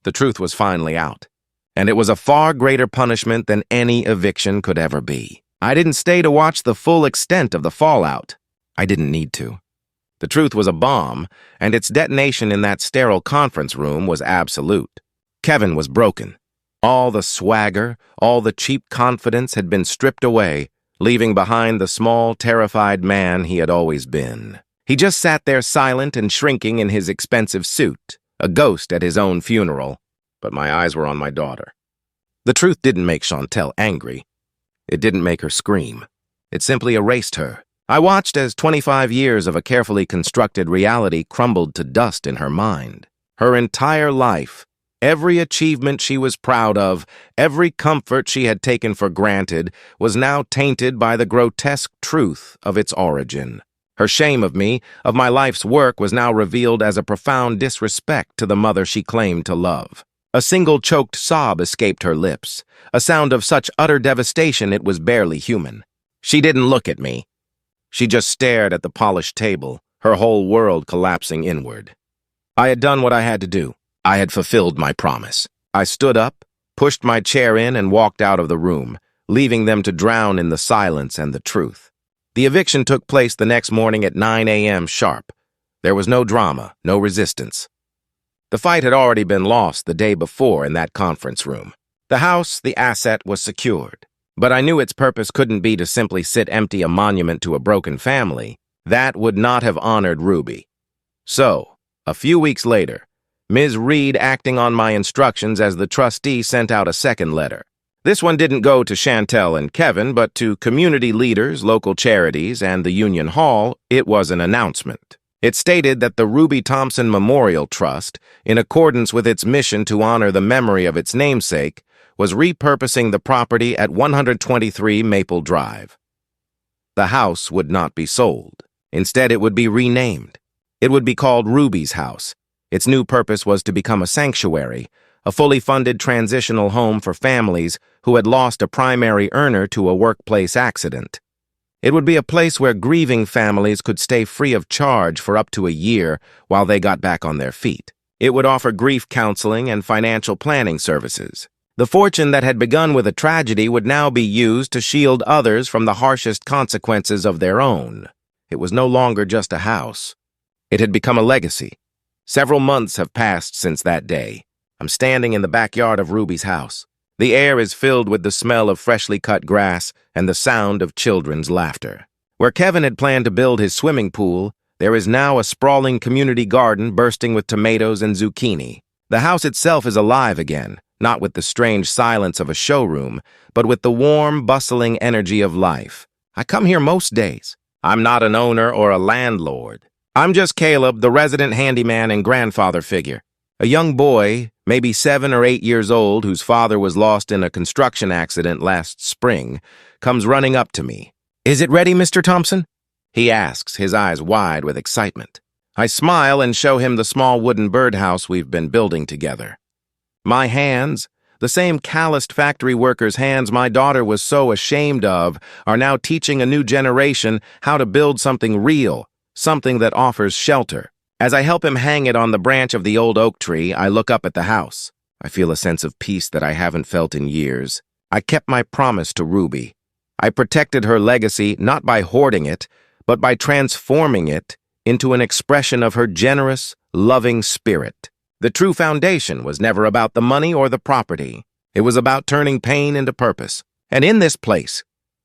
The truth was finally out. And it was a far greater punishment than any eviction could ever be. I didn't stay to watch the full extent of the fallout. I didn't need to. The truth was a bomb, and its detonation in that sterile conference room was absolute. Kevin was broken. All the swagger, all the cheap confidence had been stripped away, leaving behind the small, terrified man he had always been. He just sat there silent and shrinking in his expensive suit, a ghost at his own funeral, but my eyes were on my daughter. The truth didn't make Chantel angry. It didn't make her scream. It simply erased her. I watched as 25 years of a carefully constructed reality crumbled to dust in her mind. Her entire life, every achievement she was proud of, every comfort she had taken for granted, was now tainted by the grotesque truth of its origin. Her shame of me, of my life's work, was now revealed as a profound disrespect to the mother she claimed to love. A single choked sob escaped her lips, a sound of such utter devastation it was barely human. She didn't look at me. She just stared at the polished table, her whole world collapsing inward. I had done what I had to do. I had fulfilled my promise. I stood up, pushed my chair in, and walked out of the room, leaving them to drown in the silence and the truth. The eviction took place the next morning at 9 a.m. sharp. There was no drama, no resistance. The fight had already been lost the day before in that conference room. The house, the asset, was secured. But I knew its purpose couldn't be to simply sit empty a monument to a broken family. That would not have honored Ruby. So, a few weeks later, Ms. Reed, acting on my instructions as the trustee, sent out a second letter. This one didn't go to Chantel and Kevin, but to community leaders, local charities, and the Union Hall. It was an announcement. It stated that the Ruby Thompson Memorial Trust, in accordance with its mission to honor the memory of its namesake, was repurposing the property at 123 Maple Drive. The house would not be sold. Instead, it would be renamed. It would be called Ruby's House. Its new purpose was to become a sanctuary, a fully funded transitional home for families who had lost a primary earner to a workplace accident. It would be a place where grieving families could stay free of charge for up to a year while they got back on their feet. It would offer grief counseling and financial planning services. The fortune that had begun with a tragedy would now be used to shield others from the harshest consequences of their own. It was no longer just a house. It had become a legacy. Several months have passed since that day. I'm standing in the backyard of Ruby's house. The air is filled with the smell of freshly cut grass and the sound of children's laughter. Where Kevin had planned to build his swimming pool, there is now a sprawling community garden bursting with tomatoes and zucchini. The house itself is alive again, not with the strange silence of a showroom, but with the warm, bustling energy of life. I come here most days. I'm not an owner or a landlord. I'm just Caleb, the resident handyman and grandfather figure. A young boy, maybe 7 or 8 years old, whose father was lost in a construction accident last spring, comes running up to me. "Is it ready, Mr. Thompson?" he asks, his eyes wide with excitement. I smile and show him the small wooden birdhouse we've been building together. My hands, the same calloused factory worker's hands my daughter was so ashamed of, are now teaching a new generation how to build something real, something that offers shelter. As I help him hang it on the branch of the old oak tree, I look up at the house. I feel a sense of peace that I haven't felt in years. I kept my promise to Ruby. I protected her legacy not by hoarding it, but by transforming it into an expression of her generous, loving spirit. The true foundation was never about the money or the property. It was about turning pain into purpose. And in this place,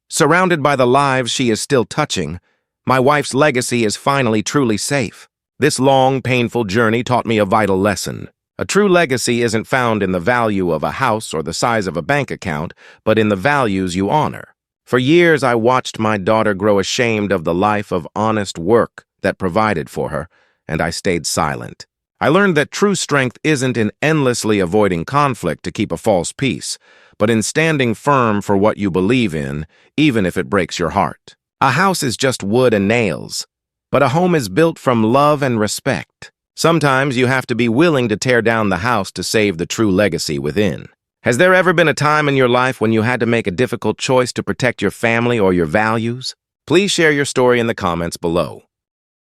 surrounded by the lives she is still touching, my wife's legacy is finally truly safe. This long, painful journey taught me a vital lesson. A true legacy isn't found in the value of a house or the size of a bank account, but in the values you honor. For years, I watched my daughter grow ashamed of the life of honest work that provided for her, and I stayed silent. I learned that true strength isn't in endlessly avoiding conflict to keep a false peace, but in standing firm for what you believe in, even if it breaks your heart. A house is just wood and nails, but a home is built from love and respect. Sometimes you have to be willing to tear down the house to save the true legacy within. Has there ever been a time in your life when you had to make a difficult choice to protect your family or your values? Please share your story in the comments below.